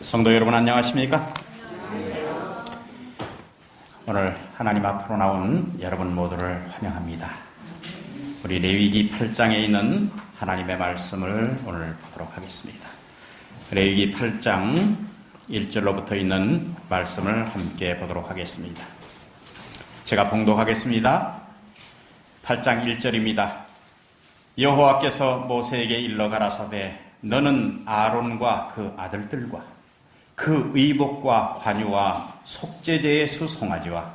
성도 여러분 안녕하십니까? 오늘 하나님 앞으로 나온 여러분 모두를 환영합니다. 우리 레위기 8장에 있는 하나님의 말씀을 오늘 보도록 하겠습니다. 레위기 8장 1절로부터 있는 말씀을 함께 보도록 하겠습니다. 제가 봉독하겠습니다. 8장 1절입니다. 여호와께서 모세에게 일러 가라사대 너는 아론과 그 아들들과 그 의복과 관유와 속죄제의 수송아지와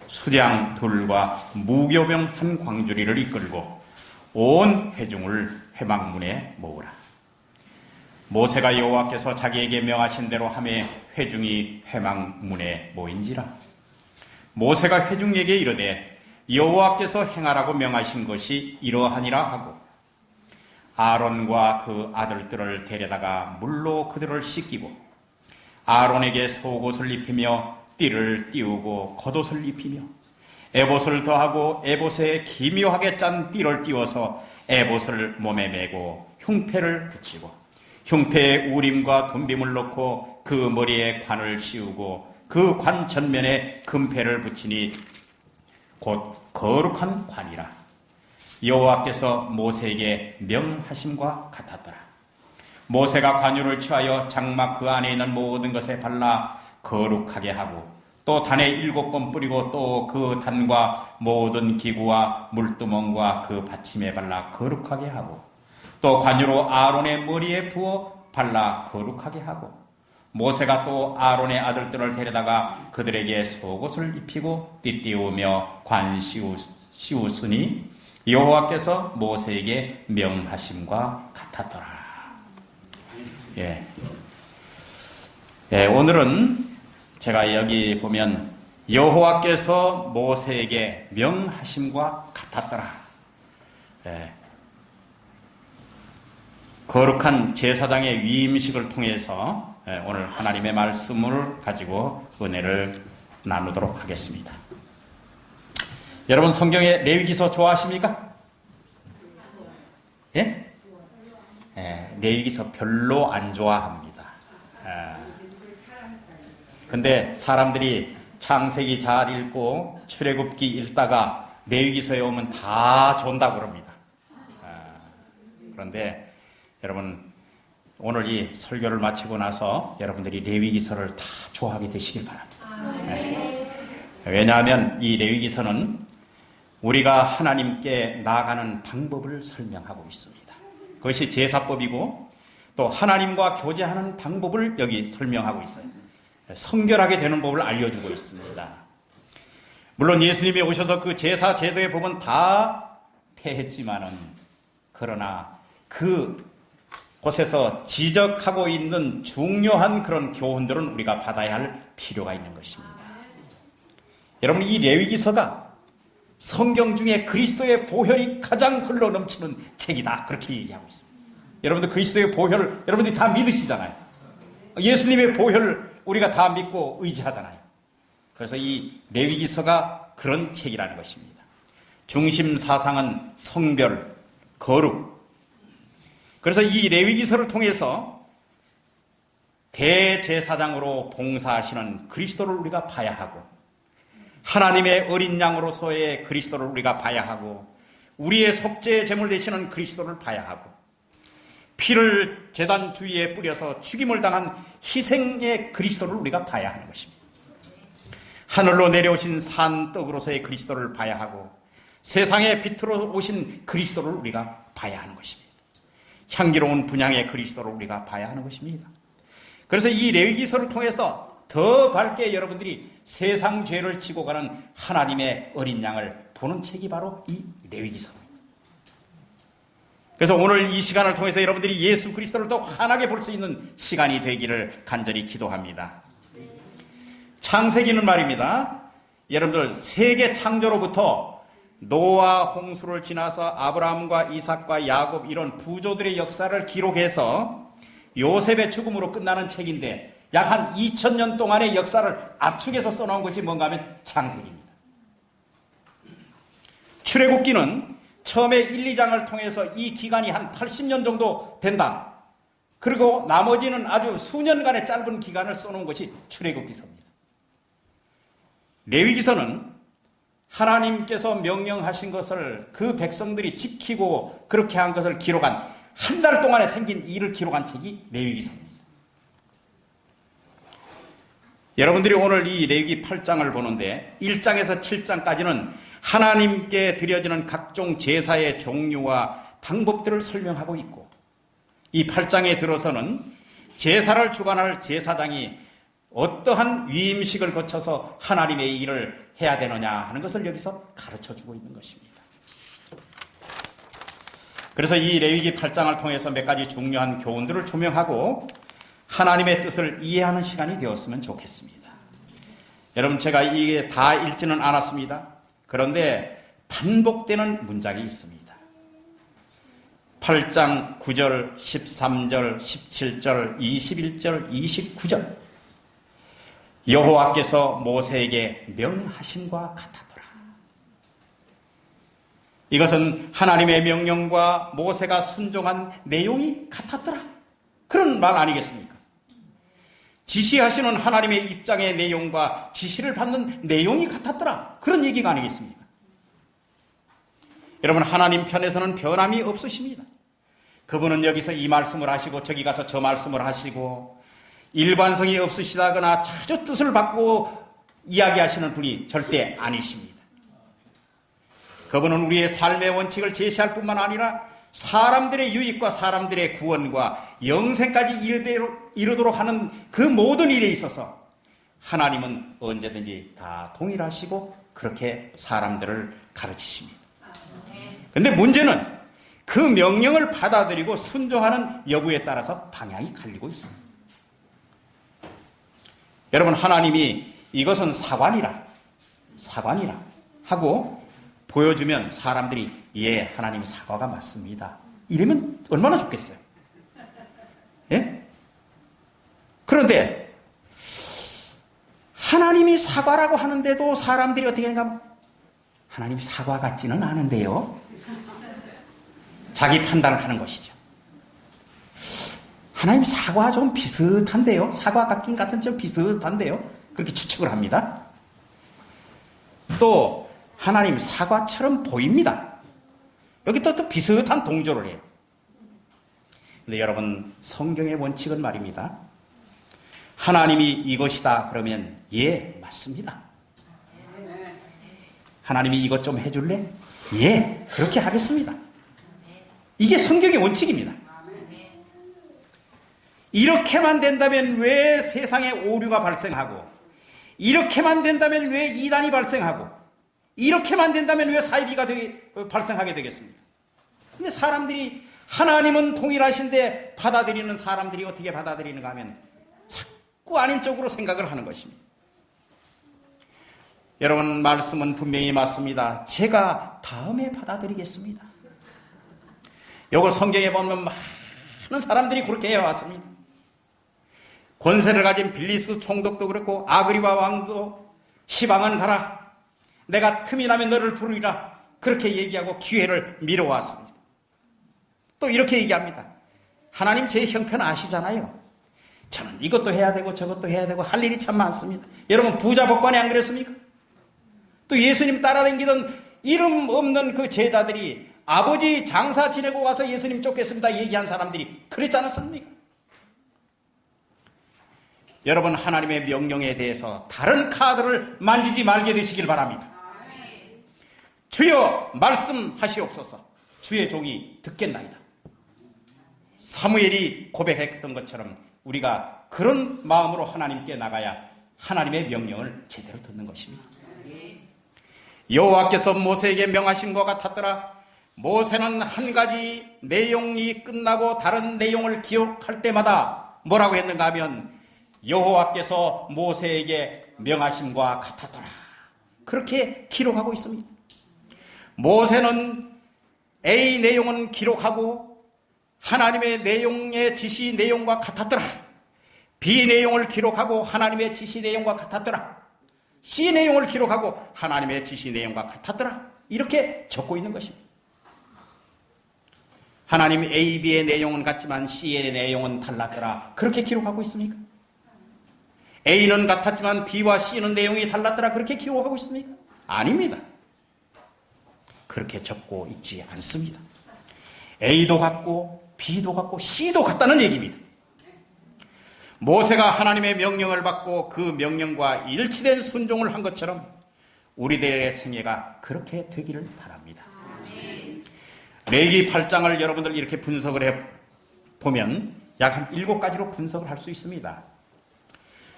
수량 둘과 무교병 한 광주리를 이끌고 온 회중을 회막문에 모으라. 모세가 여호와께서 자기에게 명하신 대로 하매 회중이 회막문에 모인지라. 모세가 회중에게 이르되 여호와께서 행하라고 명하신 것이 이러하니라 하고 아론과 그 아들들을 데려다가 물로 그들을 씻기고 아론에게 속옷을 입히며 띠를 띄우고 겉옷을 입히며 에봇을 더하고 에봇에 기묘하게 짠 띠를 띄워서 에봇을 몸에 메고 흉패를 붙이고 흉패에 우림과 둠빔을 넣고 그 머리에 관을 씌우고 그 관 전면에 금패를 붙이니 곧 거룩한 관이라. 여호와께서 모세에게 명하심과 같았더라. 모세가 관유를 취하여 장막 그 안에 있는 모든 것에 발라 거룩하게 하고 또 단에 7번 뿌리고 또 그 단과 모든 기구와 물두멍과 그 받침에 발라 거룩하게 하고 또 관유로 아론의 머리에 부어 발라 거룩하게 하고 모세가 또 아론의 아들들을 데려다가 그들에게 속옷을 입히고 띠띠우며 관 씌우으니 여호와께서 모세에게 명하심과 같았더라. 오늘은 제가 여기 보면 여호와께서 모세에게 명하심과 같았더라. 거룩한 제사장의 위임식을 통해서 오늘 하나님의 말씀을 가지고 은혜를 나누도록 하겠습니다. 여러분 성경의 레위기서 좋아하십니까? 예? 레위기서 별로 안 좋아합니다. 근데 사람들이 창세기 잘 읽고 출애굽기 읽다가 레위기서에 오면 다 좋다고 그럽니다. 그런데 여러분 오늘 이 설교를 마치고 나서 여러분들이 레위기서를 다 좋아하게 되시길 바랍니다. 왜냐하면 이 레위기서는 우리가 하나님께 나아가는 방법을 설명하고 있습니다. 그것이 제사법이고 또 하나님과 교제하는 방법을 여기 설명하고 있어요. 성결하게 되는 법을 알려주고 있습니다. 물론 예수님이 오셔서 그 제사 제도의 법은 다 폐했지만은 그러나 그 곳에서 지적하고 있는 중요한 그런 교훈들은 우리가 받아야 할 필요가 있는 것입니다. 여러분 이 레위기서가 성경 중에 그리스도의 보혈이 가장 흘러넘치는 책이다 그렇게 얘기하고 있습니다. 여러분들 그리스도의 보혈을 여러분들이 다 믿으시잖아요. 예수님의 보혈을 우리가 다 믿고 의지하잖아요. 그래서 이 레위기서가 그런 책이라는 것입니다. 중심 사상은 성별, 거룩. 그래서 이 레위기서를 통해서 대제사장으로 봉사하시는 그리스도를 우리가 봐야 하고 하나님의 어린 양으로서의 그리스도를 우리가 봐야 하고 우리의 속죄의 제물 되시는 그리스도를 봐야 하고 피를 제단 주위에 뿌려서 죽임을 당한 희생의 그리스도를 우리가 봐야 하는 것입니다. 하늘로 내려오신 산떡으로서의 그리스도를 봐야 하고 세상의 빛으로 오신 그리스도를 우리가 봐야 하는 것입니다. 향기로운 분향의 그리스도를 우리가 봐야 하는 것입니다. 그래서 이 레위기서를 통해서 더 밝게 여러분들이 세상 죄를 지고 가는 하나님의 어린 양을 보는 책이 바로 이 레위기서입니다. 그래서 오늘 이 시간을 통해서 여러분들이 예수 그리스도를 더 환하게 볼 수 있는 시간이 되기를 간절히 기도합니다. 창세기는 말입니다. 여러분들 세계 창조로부터 노아 홍수를 지나서 아브라함과 이삭과 야곱 이런 부조들의 역사를 기록해서 요셉의 죽음으로 끝나는 책인데 약 한 2000년 동안의 역사를 압축해서 써놓은 것이 뭔가 하면 창세기입니다. 출애굽기는 처음에 1, 2장을 통해서 이 기간이 한 80년 정도 된다. 그리고 나머지는 아주 수년간의 짧은 기간을 써놓은 것이 출애굽기서입니다. 레위기서는 하나님께서 명령하신 것을 그 백성들이 지키고 그렇게 한 것을 기록한 한 달 동안에 생긴 일을 기록한 책이 레위기서입니다. 여러분들이 오늘 이 레위기 8장을 보는데 1장에서 7장까지는 하나님께 드려지는 각종 제사의 종류와 방법들을 설명하고 있고, 이 8장에 들어서는 제사를 주관할 제사장이 어떠한 위임식을 거쳐서 하나님의 일을 해야 되느냐 하는 것을 여기서 가르쳐주고 있는 것입니다. 그래서 이 레위기 8장을 통해서 몇 가지 중요한 교훈들을 조명하고 하나님의 뜻을 이해하는 시간이 되었으면 좋겠습니다. 여러분, 제가 이게 다 읽지는 않았습니다. 그런데 반복되는 문장이 있습니다. 8장 9절, 13절, 17절, 21절, 29절. 여호와께서 모세에게 명하심과 같았더라. 이것은 하나님의 명령과 모세가 순종한 내용이 같았더라. 그런 말 아니겠습니까? 지시하시는 하나님의 입장의 내용과 지시를 받는 내용이 같았더라. 그런 얘기가 아니겠습니까? 여러분, 하나님 편에서는 변함이 없으십니다. 그분은 여기서 이 말씀을 하시고 저기 가서 저 말씀을 하시고 일관성이 없으시다거나 자주 뜻을 바꾸고 이야기하시는 분이 절대 아니십니다. 그분은 우리의 삶의 원칙을 제시할 뿐만 아니라 사람들의 유익과 사람들의 구원과 영생까지 이르도록 하는 그 모든 일에 있어서 하나님은 언제든지 다 동일하시고 그렇게 사람들을 가르치십니다. 그런데 문제는 그 명령을 받아들이고 순종하는 여부에 따라서 방향이 갈리고 있습니다. 여러분, 하나님이 이것은 사관이라 하고 보여주면 사람들이 예, 하나님 사과가 맞습니다. 이러면 얼마나 좋겠어요. 예? 그런데 하나님이 사과라고 하는데도 사람들이 어떻게 하는가? 하나님 사과 같지는 않은데요. 자기 판단을 하는 것이죠. 하나님 사과 좀 비슷한데요. 사과 같긴 같은 좀 비슷한데요. 그렇게 추측을 합니다. 또 하나님 사과처럼 보입니다. 여기 또 비슷한 동조를 해요. 근데 여러분, 성경의 원칙은 말입니다. 하나님이 이것이다 그러면 예, 맞습니다. 하나님이 이것 좀 해줄래? 예, 그렇게 하겠습니다. 이게 성경의 원칙입니다. 이렇게만 된다면 왜 세상에 오류가 발생하고, 이렇게만 된다면 왜 이단이 발생하고, 이렇게만 된다면 왜 사이비가 발생하게 되겠습니까? 근데 사람들이 하나님은 동일하신데 받아들이는 사람들이 어떻게 받아들이는가 하면 자꾸 아닌 쪽으로 생각을 하는 것입니다. 여러분, 말씀은 분명히 맞습니다. 제가 다음에 받아들이겠습니다. 요거 성경에 보면 많은 사람들이 그렇게 해왔습니다. 권세를 가진 빌리스 총독도 그렇고 아그리바 왕도 시방은 가라, 내가 틈이 나면 너를 부르리라, 그렇게 얘기하고 기회를 미뤄왔습니다. 또 이렇게 얘기합니다. 하나님 제 형편 아시잖아요. 저는 이것도 해야 되고 저것도 해야 되고 할 일이 참 많습니다. 여러분, 부자 법관이 안 그랬습니까? 또 예수님 따라다니던 이름 없는 그 제자들이 아버지 장사 지내고 와서 예수님 쫓겠습니다 얘기한 사람들이 그랬지 않았습니까? 여러분, 하나님의 명령에 대해서 다른 카드를 만지지 말게 되시길 바랍니다. 주여 말씀하시옵소서, 주의 종이 듣겠나이다. 사무엘이 고백했던 것처럼 우리가 그런 마음으로 하나님께 나가야 하나님의 명령을 제대로 듣는 것입니다. 여호와께서 모세에게 명하신 것 같았더라. 모세는 한 가지 내용이 끝나고 다른 내용을 기록할 때마다 뭐라고 했는가 하면 여호와께서 모세에게 명하심과 같았더라, 그렇게 기록하고 있습니다. 모세는 A 내용은 기록하고 하나님의 내용의 지시 내용과 같았더라, B 내용을 기록하고 하나님의 지시 내용과 같았더라, C 내용을 기록하고 하나님의 지시 내용과 같았더라, 이렇게 적고 있는 것입니다. 하나님 A, B의 내용은 같지만 C의 내용은 달랐더라. 그렇게 기록하고 있습니까? A는 같았지만 B와 C는 내용이 달랐더라. 그렇게 기록하고 있습니까? 아닙니다. 그렇게 적고 있지 않습니다. A도 같고 B도 같고 C도 같다는 얘기입니다. 모세가 하나님의 명령을 받고 그 명령과 일치된 순종을 한 것처럼 우리들의 생애가 그렇게 되기를 바랍니다. 레위기 8장을 여러분들 이렇게 분석을 해보면 약 한 7가지로 분석을 할 수 있습니다.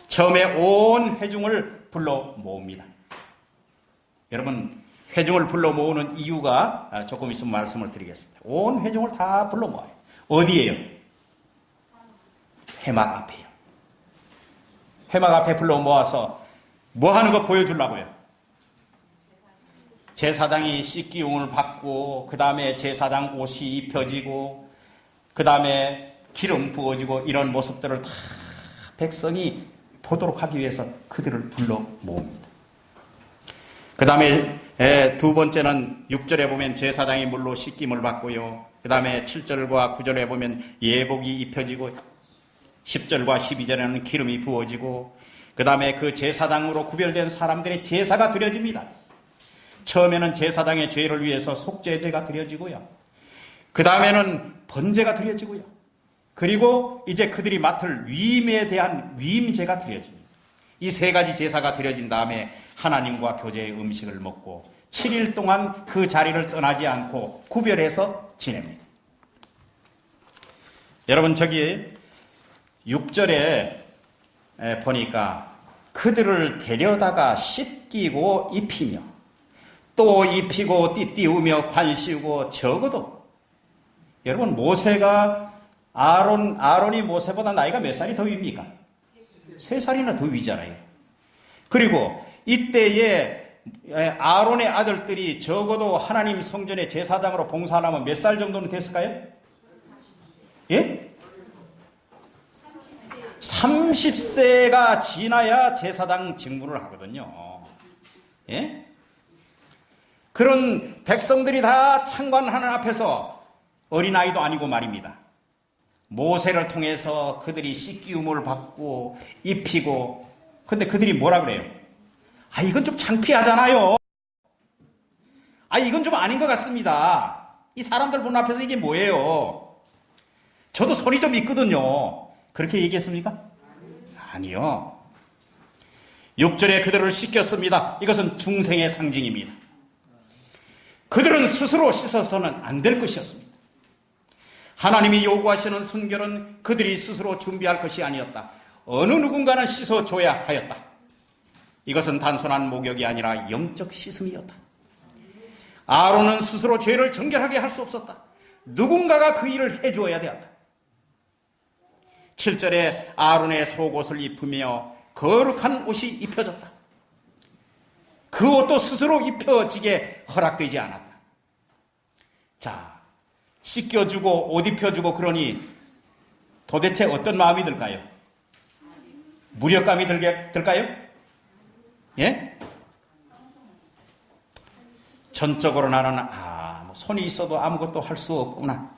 처음에 온 회중을 불러 모읍니다. 여러분, 회중을 불러 모으는 이유가 조금 있으면 말씀을 드리겠습니다. 온 회중을 다 불러 모아요. 어디예요? 회막 앞에요. 회막 앞에 불러 모아서 뭐 하는 거 보여주려고요? 제사장이 씻기움을 받고, 그 다음에 제사장 옷이 입혀지고, 그 다음에 기름 부어지고, 이런 모습들을 다 백성이 보도록 하기 위해서 그들을 불러 모읍니다. 그 다음에 두 번째는 6절에 보면 제사장이 물로 씻김을 받고요. 그 다음에 7절과 9절에 보면 예복이 입혀지고, 10절과 12절에는 기름이 부어지고, 그 다음에 그 제사장으로 구별된 사람들의 제사가 드려집니다. 처음에는 제사장의 죄를 위해서 속죄제가 드려지고요. 그 다음에는 번제가 드려지고요. 그리고 이제 그들이 맡을 위임에 대한 위임제가 드려집니다. 이 3가지 제사가 드려진 다음에 하나님과 교제의 음식을 먹고 7일 동안 그 자리를 떠나지 않고 구별해서 지냅니다. 여러분, 저기 6절에 보니까 그들을 데려다가 씻기고 입히며 또 입히고 띠띠우며 관 씌우고, 적어도 여러분, 모세가 아론이 모세보다 나이가 몇 살이 더 위입니까? 3살이나 더 위잖아요. 그리고 이때에 아론의 아들들이 적어도 하나님 성전의 제사장으로 봉사하려면 몇 살 정도는 됐을까요? 예? 30세가 지나야 제사장 직무를 하거든요. 예? 그런 백성들이 다 창관하는 앞에서 어린아이도 아니고 말입니다. 모세를 통해서 그들이 씻기움을 받고 입히고, 근데 그들이 뭐라 그래요? 아, 이건 좀 창피하잖아요. 아, 이건 좀 아닌 것 같습니다. 이 사람들 본 앞에서 이게 뭐예요? 저도 손이 좀 있거든요. 그렇게 얘기했습니까? 아니요. 6절에 그들을 씻겼습니다. 이것은 중생의 상징입니다. 그들은 스스로 씻어서는 안 될 것이었습니다. 하나님이 요구하시는 순결은 그들이 스스로 준비할 것이 아니었다. 어느 누군가는 씻어줘야 하였다. 이것은 단순한 목욕이 아니라 영적 씻음이었다. 아론은 스스로 죄를 정결하게 할 수 없었다. 누군가가 그 일을 해주어야 되었다. 7절에 아론의 속옷을 입으며 거룩한 옷이 입혀졌다. 그 옷도 스스로 입혀지게 허락되지 않았다. 자, 씻겨주고 옷 입혀주고 그러니 도대체 어떤 마음이 들까요? 무력감이 들까요? 예? 전적으로 나는 손이 있어도 아무것도 할 수 없구나.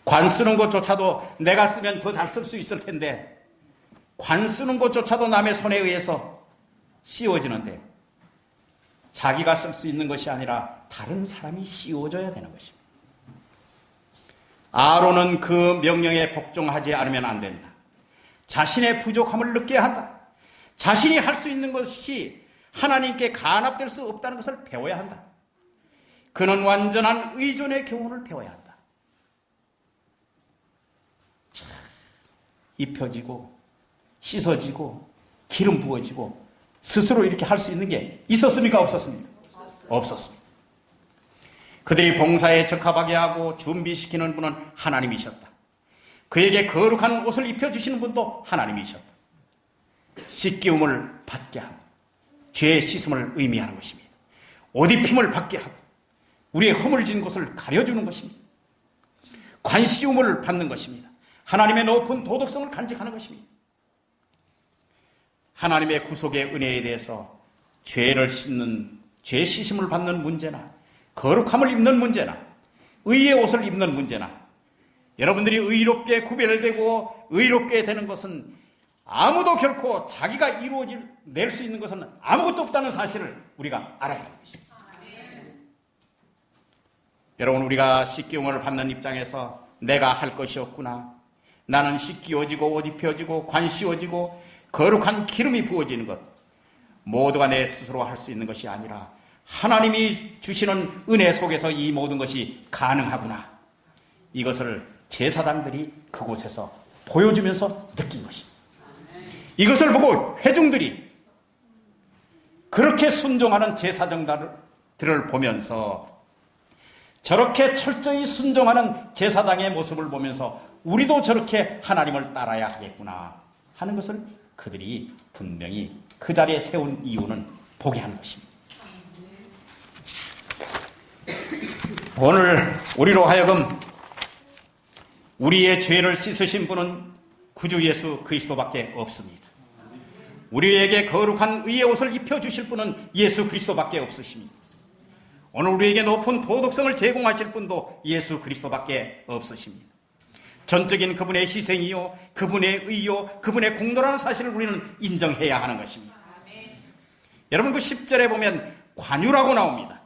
관 쓰는 것조차도 내가 쓰면 더 잘 쓸 수 있을 텐데, 관 쓰는 것조차도 남의 손에 의해서 씌워지는데, 자기가 쓸 수 있는 것이 아니라 다른 사람이 씌워줘야 되는 것입니다. 아론은 그 명령에 복종하지 않으면 안 된다. 자신의 부족함을 느껴야 한다. 자신이 할 수 있는 것이 하나님께 간합될 수 없다는 것을 배워야 한다. 그는 완전한 의존의 교훈을 배워야 한다. 자, 입혀지고 씻어지고 기름 부어지고 스스로 이렇게 할 수 있는 게 있었습니까? 없었습니까? 없었습니다. 그들이 봉사에 적합하게 하고 준비시키는 분은 하나님이셨다. 그에게 거룩한 옷을 입혀주시는 분도 하나님이셨다. 씻기움을 받게 하고 죄의 씻음을 의미하는 것입니다. 옷 입힘을 받게 하고 우리의 허물진 곳을 가려주는 것입니다. 관시움을 받는 것입니다. 하나님의 높은 도덕성을 간직하는 것입니다. 하나님의 구속의 은혜에 대해서 죄를 씻는, 죄 씻음을 받는 문제나 거룩함을 입는 문제나 의의 옷을 입는 문제나 여러분들이 의롭게 구별되고 의롭게 되는 것은 아무도 결코 자기가 낼 수 있는 것은 아무것도 없다는 사실을 우리가 알아야 하는 것입니다. 여러분, 우리가 씻기움을 받는 입장에서 내가 할 것이 없구나, 나는 씻기워지고 옷 입혀지고 관 씌워지고 거룩한 기름이 부어지는 것, 모두가 내 스스로 할 수 있는 것이 아니라 하나님이 주시는 은혜 속에서 이 모든 것이 가능하구나, 이것을 제사장들이 그곳에서 보여주면서 느낀 것입니다. 이것을 보고 회중들이 그렇게 순종하는 제사장들을 보면서, 저렇게 철저히 순종하는 제사장의 모습을 보면서 우리도 저렇게 하나님을 따라야 하겠구나 하는 것을 그들이 분명히 그 자리에 세운 이유는 보게 한 것입니다. 오늘 우리로 하여금 우리의 죄를 씻으신 분은 구주 예수 그리스도밖에 없습니다. 우리에게 거룩한 의의 옷을 입혀주실 분은 예수 그리스도밖에 없으십니다. 오늘 우리에게 높은 도덕성을 제공하실 분도 예수 그리스도밖에 없으십니다. 전적인 그분의 희생이요, 그분의 의요, 그분의 공로라는 사실을 우리는 인정해야 하는 것입니다. 여러분, 그 10절에 보면 관유라고 나옵니다.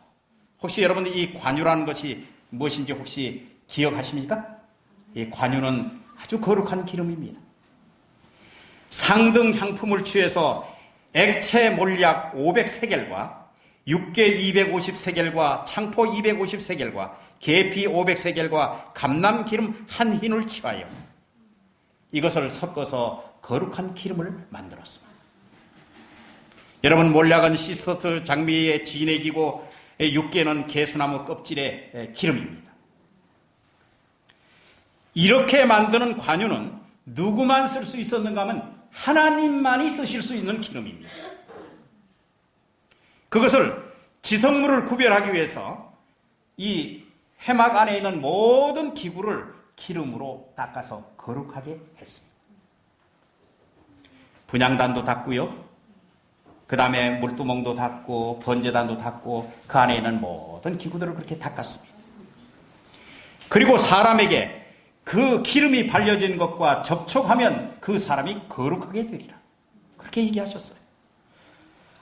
혹시 여러분들 이 관유라는 것이 무엇인지 혹시 기억하십니까? 이 관유는 아주 거룩한 기름입니다. 상등 향품을 취해서 액체 몰약 500세겔과 육개 250세겔과 창포 250세겔과 계피 500세겔과 감람기름 한 흰을 취하여 이것을 섞어서 거룩한 기름을 만들었습니다. 여러분, 몰약은 시스터트 장미의 진액이고 육개는 개수나무 껍질의 기름입니다. 이렇게 만드는 관유는 누구만 쓸 수 있었는가 하면 하나님만이 쓰실 수 있는 기름입니다. 그것을 지성물을 구별하기 위해서 이 회막 안에 있는 모든 기구를 기름으로 닦아서 거룩하게 했습니다. 분향단도 닦고요, 그 다음에 물두멍도 닦고 번제단도 닦고 그 안에 있는 모든 기구들을 그렇게 닦았습니다. 그리고 사람에게 그 기름이 발려진 것과 접촉하면 그 사람이 거룩하게 되리라, 그렇게 얘기하셨어요.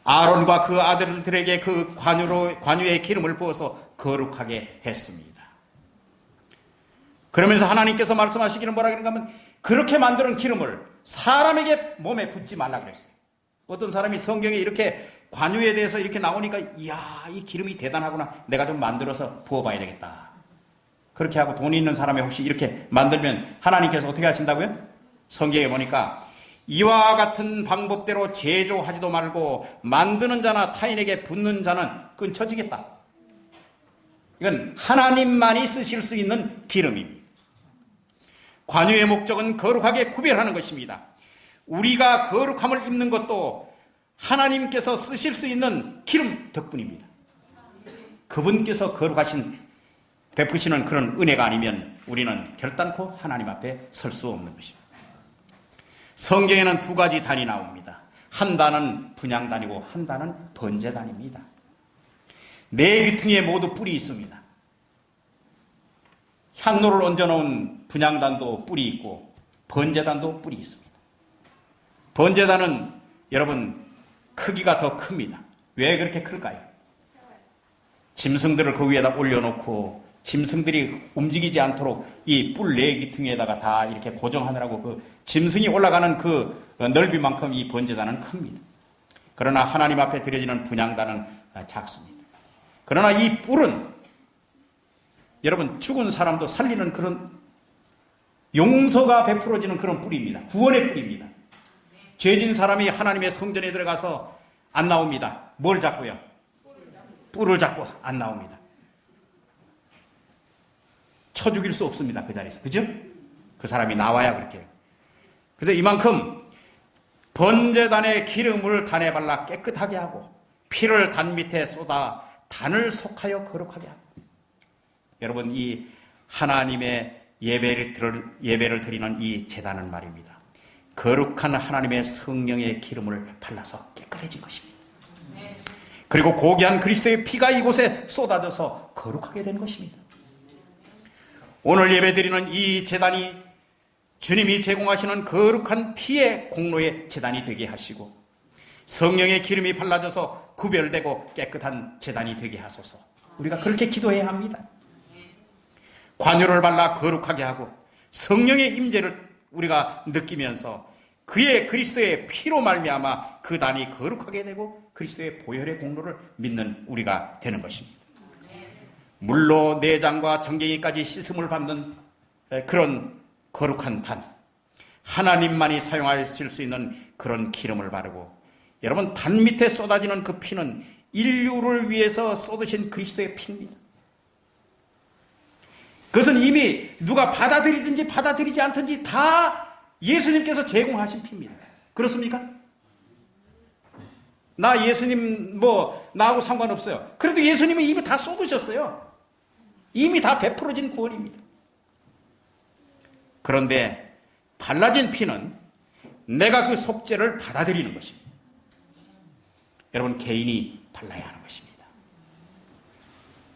아론과 그 아들들에게 그 관유의 기름을 부어서 거룩하게 했습니다. 그러면서 하나님께서 말씀하시기는 뭐라 그런가 하면, 그렇게 만드는 기름을 사람에게 몸에 붓지 말라 그랬어요. 어떤 사람이 성경에 이렇게 관유에 대해서 이렇게 나오니까, 이야, 이 기름이 대단하구나, 내가 좀 만들어서 부어봐야 되겠다, 그렇게 하고 돈이 있는 사람이 혹시 이렇게 만들면 하나님께서 어떻게 하신다고요? 성경에 보니까 이와 같은 방법대로 제조하지도 말고 만드는 자나 타인에게 붓는 자는 끊쳐지겠다. 이건 하나님만이 쓰실 수 있는 기름입니다. 관유의 목적은 거룩하게 구별하는 것입니다. 우리가 거룩함을 입는 것도 하나님께서 쓰실 수 있는 기름 덕분입니다. 그분께서 거룩하신 베푸시는 그런 은혜가 아니면 우리는 결단코 하나님 앞에 설 수 없는 것입니다. 성경에는 두 가지 단이 나옵니다. 한 단은 분향단이고 한 단은 번제단입니다. 네 귀퉁이에 모두 뿔이 있습니다. 향로를 얹어놓은 분향단도 뿔이 있고 번제단도 뿔이 있습니다. 번제단은 여러분 크기가 더 큽니다. 왜 그렇게 클까요? 짐승들을 그 위에다 올려놓고 짐승들이 움직이지 않도록 이 뿔 네 귀퉁이에다가 다 이렇게 고정하느라고 그 짐승이 올라가는 그 넓이만큼 이 번제단은 큽니다. 그러나 하나님 앞에 드려지는 분향단은 작습니다. 그러나 이 뿔은 여러분 죽은 사람도 살리는 그런 용서가 베풀어지는 그런 뿔입니다. 구원의 뿔입니다. 죄진 사람이 하나님의 성전에 들어가서 안 나옵니다. 뭘 잡고요? 뿔을 잡고 안 나옵니다. 쳐 죽일 수 없습니다. 그 자리에서. 그죠? 그 사람이 나와야 그렇게 해요. 그래서 이만큼 번제단의 기름을 단에 발라 깨끗하게 하고 피를 단 밑에 쏟아 단을 속하여 거룩하게 하고, 여러분 이 하나님의 예배를 드리는 이 제단은 말입니다, 거룩한 하나님의 성령의 기름을 발라서 깨끗해진 것입니다. 그리고 고귀한 그리스도의 피가 이곳에 쏟아져서 거룩하게 된 것입니다. 오늘 예배드리는 이 제단이 주님이 제공하시는 거룩한 피의 공로의 제단이 되게 하시고 성령의 기름이 발라져서 구별되고 깨끗한 제단이 되게 하소서. 우리가 그렇게 기도해야 합니다. 관유를 발라 거룩하게 하고 성령의 임재를 우리가 느끼면서 그의 그리스도의 피로 말미암아 그 단이 거룩하게 되고 그리스도의 보혈의 공로를 믿는 우리가 되는 것입니다. 물로 내장과 정갱이까지 씻음을 받는 그런 거룩한 단, 하나님만이 사용하실 수 있는 그런 기름을 바르고, 여러분, 단 밑에 쏟아지는 그 피는 인류를 위해서 쏟으신 그리스도의 피입니다. 그것은 이미 누가 받아들이든지 받아들이지 않든지 다 예수님께서 제공하신 피입니다. 그렇습니까? 나 예수님 나하고 상관없어요. 그래도 예수님은 이미 다 쏟으셨어요. 이미 다 베풀어진 구원입니다. 그런데 발라진 피는 내가 그 속죄를 받아들이는 것입니다. 여러분, 개인이 발라야 하는 것입니다.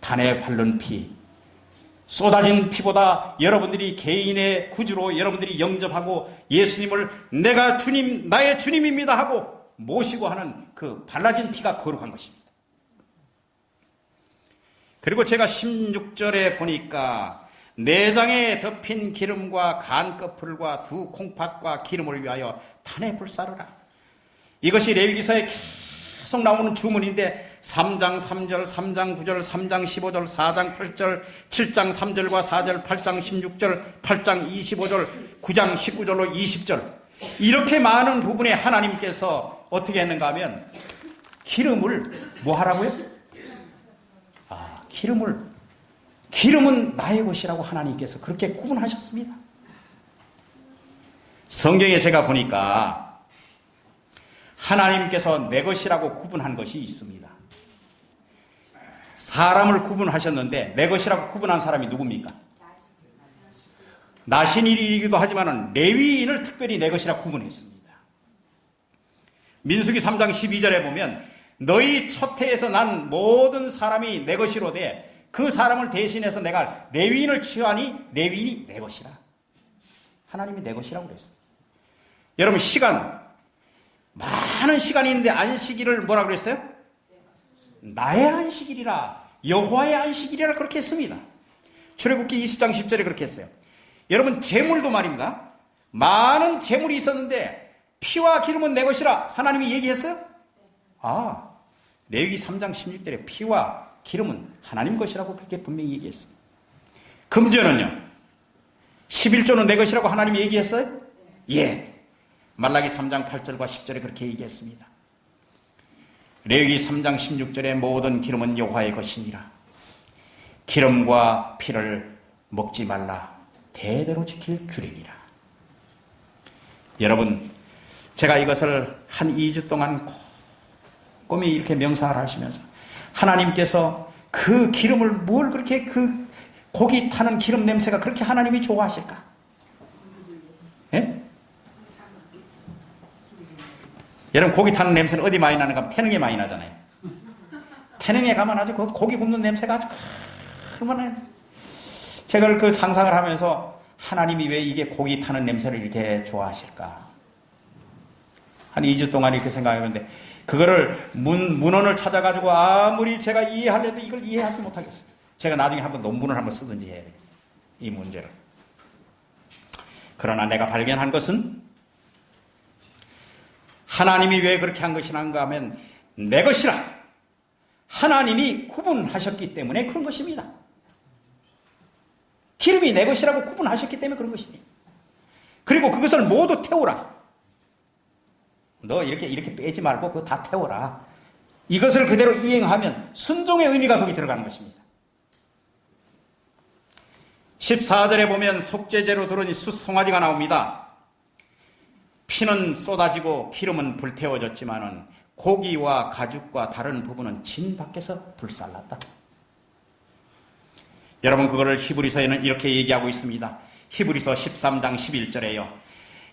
단에 바른 피, 쏟아진 피보다 여러분들이 개인의 구주로 여러분들이 영접하고 예수님을 내가 주님, 나의 주님입니다 하고 모시고 하는 그 발라진 피가 거룩한 것입니다. 그리고 제가 16절에 보니까 내장에 덮인 기름과 간꺼풀과 두 콩팥과 기름을 위하여 탄에 불사르라. 이것이 레위기서에 계속 나오는 주문인데 3장 3절, 3장 9절, 3장 15절, 4장 8절, 7장 3절과 4절, 8장 16절, 8장 25절, 9장 19절로 20절, 이렇게 많은 부분에 하나님께서 어떻게 했는가 하면 기름을 뭐 하라고요? 기름은 나의 것이라고 하나님께서 그렇게 구분하셨습니다. 성경에 제가 보니까 하나님께서 내 것이라고 구분한 것이 있습니다. 사람을 구분하셨는데 내 것이라고 구분한 사람이 누굽니까? 나신일이기도 하지만 레위인을 특별히 내 것이라고 구분했습니다. 민수기 3장 12절에 보면 너희 첫 해에서 난 모든 사람이 내 것이로되 그 사람을 대신해서 내가 레위인을 취하니 레위인이 내 것이라. 하나님이 내 것이라고 그랬어요. 여러분, 많은 시간이 있는데 안식일을 뭐라고 그랬어요? 나의 안식일이라, 여호와의 안식일이라 그렇게 했습니다. 출애굽기 20장 10절에 그렇게 했어요. 여러분, 제물도 말입니다. 많은 제물이 있었는데 피와 기름은 내 것이라 하나님이 얘기했어요? 레위기 3장 16절에 피와 기름은 하나님 것이라고 그렇게 분명히 얘기했습니다. 금전은요? 11조는 내 것이라고 하나님이 얘기했어요? 예. 말라기 3장 8절과 10절에 그렇게 얘기했습니다. 레위기 3장 16절에 모든 기름은 여호와의 것이니라. 기름과 피를 먹지 말라. 대대로 지킬 규례니라. 여러분, 제가 이것을 한 2주 동안 꼼꼼히 이렇게 명상을 하시면서 하나님께서 그 기름을 뭘 그렇게 그 고기 타는 기름 냄새가 그렇게 하나님이 좋아하실까? 예? 여러분, 고기 타는 냄새는 어디 많이 나는가 하면 태능에 많이 나잖아요. 태능에 가면 아주 그 고기 굽는 냄새가 아주 얼마나, 제가 그 상상을 하면서 하나님이 왜 이게 고기 타는 냄새를 이렇게 좋아하실까? 한 2주 동안 이렇게 생각해봤는데 그거를 문헌을 찾아가지고 아무리 제가 이해하려도 이걸 이해하지 못하겠어요. 제가 나중에 한번 논문을 한번 쓰든지 해야 되겠어요. 이 문제를. 그러나 내가 발견한 것은 하나님이 왜 그렇게 한 것이란가 하면 내 것이라 하나님이 구분하셨기 때문에 그런 것입니다. 기름이 내 것이라고 구분하셨기 때문에 그런 것입니다. 그리고 그것을 모두 태우라. 너 이렇게 빼지 말고 그거 다 태워라. 이것을 그대로 이행하면 순종의 의미가 거기 들어가는 것입니다. 14절에 보면 속죄제로 들어오니 숫송아지가 나옵니다. 피는 쏟아지고 기름은 불태워졌지만은 고기와 가죽과 다른 부분은 진 밖에서 불살랐다. 여러분, 그거를 히브리서에는 이렇게 얘기하고 있습니다. 히브리서 13장 11절에요.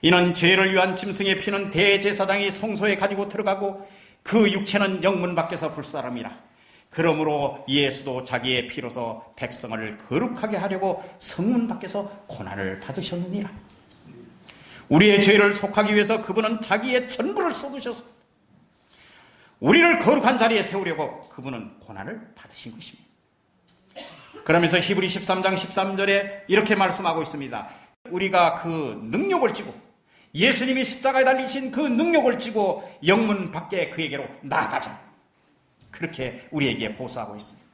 이는 죄를 위한 짐승의 피는 대제사장이 성소에 가지고 들어가고 그 육체는 영문 밖에서 불사름이라. 그러므로 예수도 자기의 피로서 백성을 거룩하게 하려고 성문 밖에서 고난을 받으셨느니라. 우리의 죄를 속하기 위해서 그분은 자기의 전부를 쏟으셨습니다. 우리를 거룩한 자리에 세우려고 그분은 고난을 받으신 것입니다. 그러면서 히브리 13장 13절에 이렇게 말씀하고 있습니다. 우리가 그 능력을 쥐고, 예수님이 십자가에 달리신 그 능력을 쥐고 영문 밖에 그에게로 나아가자. 그렇게 우리에게 호소하고 있습니다.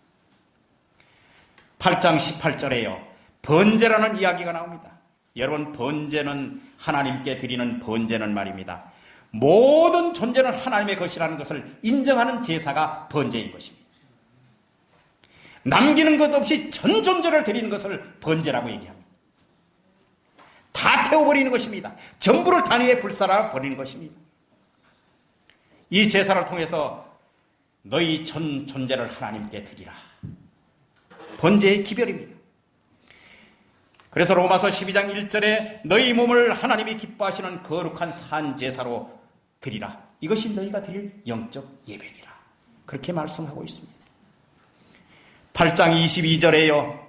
8장 18절에요. 번제라는 이야기가 나옵니다. 여러분, 번제는 하나님께 드리는 번제는 말입니다. 모든 존재는 하나님의 것이라는 것을 인정하는 제사가 번제인 것입니다. 남기는 것 없이 전 존재를 드리는 것을 번제라고 얘기합니다. 다 태워버리는 것입니다. 전부를 단위에 불살아 버리는 것입니다. 이 제사를 통해서 너희 전 존재를 하나님께 드리라. 번제의 기별입니다. 그래서 로마서 12장 1절에 너희 몸을 하나님이 기뻐하시는 거룩한 산 제사로 드리라. 이것이 너희가 드릴 영적 예배니라. 그렇게 말씀하고 있습니다. 8장 22절에요.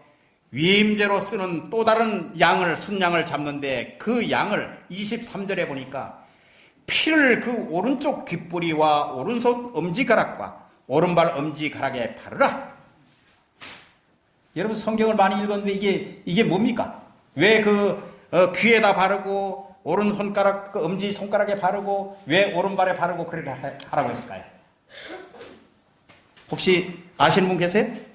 위임제로 쓰는 또 다른 양을, 순양을 잡는데 그 양을 23절에 보니까 피를 그 오른쪽 귓뿌리와 오른손 엄지가락과 오른발 엄지가락에 바르라. 여러분, 성경을 많이 읽었는데 이게 뭡니까? 왜 귀에다 바르고 오른손가락, 엄지손가락에 바르고 왜 오른발에 바르고 그렇게 하라고 했을까요? 혹시 아시는 분 계세요?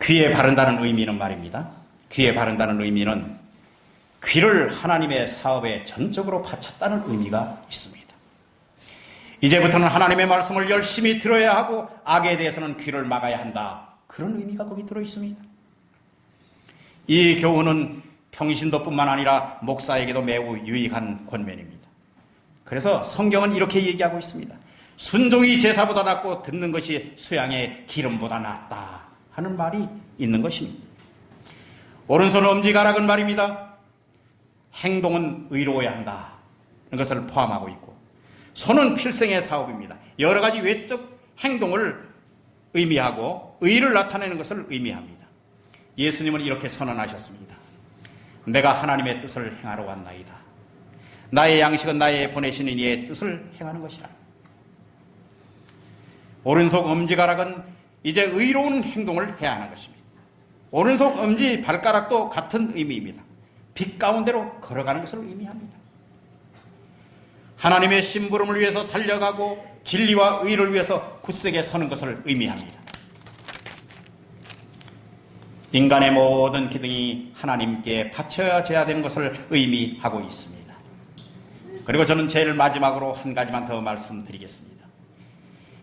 귀에 바른다는 의미는 말입니다. 귀에 바른다는 의미는 귀를 하나님의 사업에 전적으로 바쳤다는 의미가 있습니다. 이제부터는 하나님의 말씀을 열심히 들어야 하고 악에 대해서는 귀를 막아야 한다. 그런 의미가 거기 들어있습니다. 이 교훈은 평신도뿐만 아니라 목사에게도 매우 유익한 권면입니다. 그래서 성경은 이렇게 얘기하고 있습니다. 순종이 제사보다 낫고 듣는 것이 수양의 기름보다 낫다 하는 말이 있는 것입니다. 오른손 엄지가락은 말입니다. 행동은 의로워야 한다 하는 것을 포함하고 있고, 손은 필생의 사업입니다. 여러 가지 외적 행동을 의미하고 의를 나타내는 것을 의미합니다. 예수님은 이렇게 선언하셨습니다. 내가 하나님의 뜻을 행하러 왔나이다. 나의 양식은 나의 보내시는 이의 뜻을 행하는 것이라. 오른손 엄지가락은 이제 의로운 행동을 해야 하는 것입니다. 오른손 엄지 발가락도 같은 의미입니다. 빛 가운데로 걸어가는 것을 의미합니다. 하나님의 심부름을 위해서 달려가고 진리와 의를 위해서 굳세게 서는 것을 의미합니다. 인간의 모든 기능이 하나님께 바쳐져야 되는 것을 의미하고 있습니다. 그리고 저는 제일 마지막으로 한 가지만 더 말씀드리겠습니다.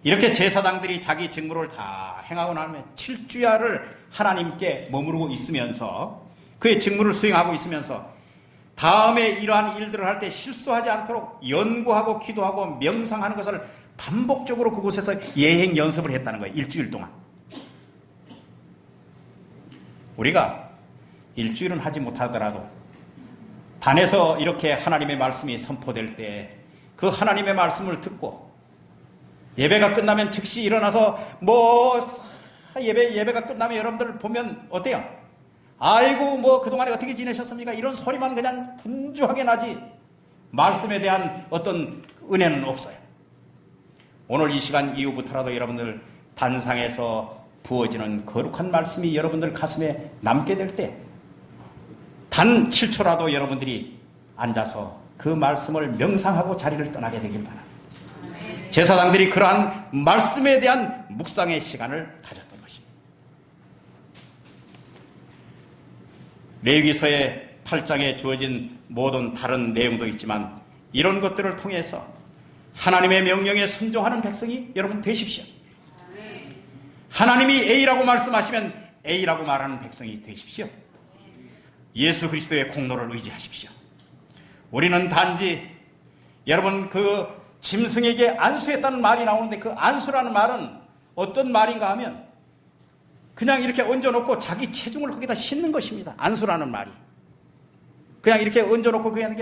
이렇게 제사장들이 자기 직무를 다 행하고 나면 7주야를 하나님께 머무르고 있으면서 그의 직무를 수행하고 있으면서 다음에 이러한 일들을 할 때 실수하지 않도록 연구하고 기도하고 명상하는 것을 반복적으로 그곳에서 예행 연습을 했다는 거예요. 일주일 동안. 우리가 일주일은 하지 못하더라도 단에서 이렇게 하나님의 말씀이 선포될 때 그 하나님의 말씀을 듣고 예배가 끝나면 즉시 일어나서 예배가 끝나면 여러분들 보면 어때요? 아이고 그동안에 어떻게 지내셨습니까? 이런 소리만 그냥 분주하게 나지 말씀에 대한 어떤 은혜는 없어요. 오늘 이 시간 이후부터라도 여러분들 단상에서 부어지는 거룩한 말씀이 여러분들 가슴에 남게 될 때 단 7초라도 여러분들이 앉아서 그 말씀을 명상하고 자리를 떠나게 되길 바랍니다. 제사장들이 그러한 말씀에 대한 묵상의 시간을 가졌던 것입니다. 레위기서의 8장에 주어진 모든 다른 내용도 있지만 이런 것들을 통해서 하나님의 명령에 순종하는 백성이 여러분 되십시오. 하나님이 A라고 말씀하시면 A라고 말하는 백성이 되십시오. 예수 그리스도의 공로를 의지하십시오. 우리는 단지 여러분 짐승에게 안수했다는 말이 나오는데 그 안수라는 말은 어떤 말인가 하면 그냥 이렇게 얹어놓고 자기 체중을 거기다 싣는 것입니다. 안수라는 말이. 그냥 이렇게 얹어놓고 그냥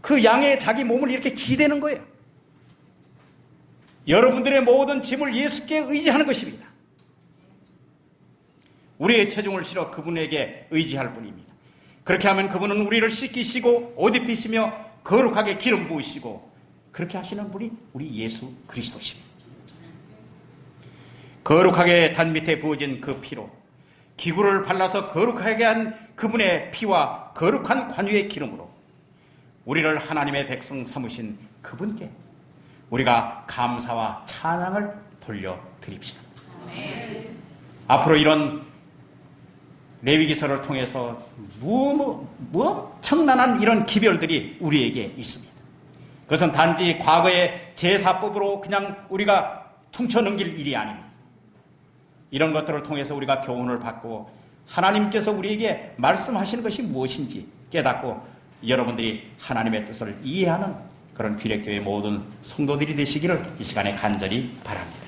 그 양의 자기 몸을 이렇게 기대는 거예요. 여러분들의 모든 짐을 예수께 의지하는 것입니다. 우리의 체중을 실어 그분에게 의지할 뿐입니다. 그렇게 하면 그분은 우리를 씻기시고 옷 입히시며 거룩하게 기름 부으시고 그렇게 하시는 분이 우리 예수 그리스도십니다. 거룩하게 단 밑에 부어진 그 피로 기구를 발라서 거룩하게 한 그분의 피와 거룩한 관유의 기름으로 우리를 하나님의 백성 삼으신 그분께 우리가 감사와 찬양을 돌려드립시다. 앞으로 이런 레위기서를 통해서 엄청난 이런 기별들이 우리에게 있습니다. 그것은 단지 과거의 제사법으로 그냥 우리가 퉁쳐넘길 일이 아닙니다. 이런 것들을 통해서 우리가 교훈을 받고 하나님께서 우리에게 말씀하시는 것이 무엇인지 깨닫고 여러분들이 하나님의 뜻을 이해하는 그런 귀례교회 모든 성도들이 되시기를 이 시간에 간절히 바랍니다.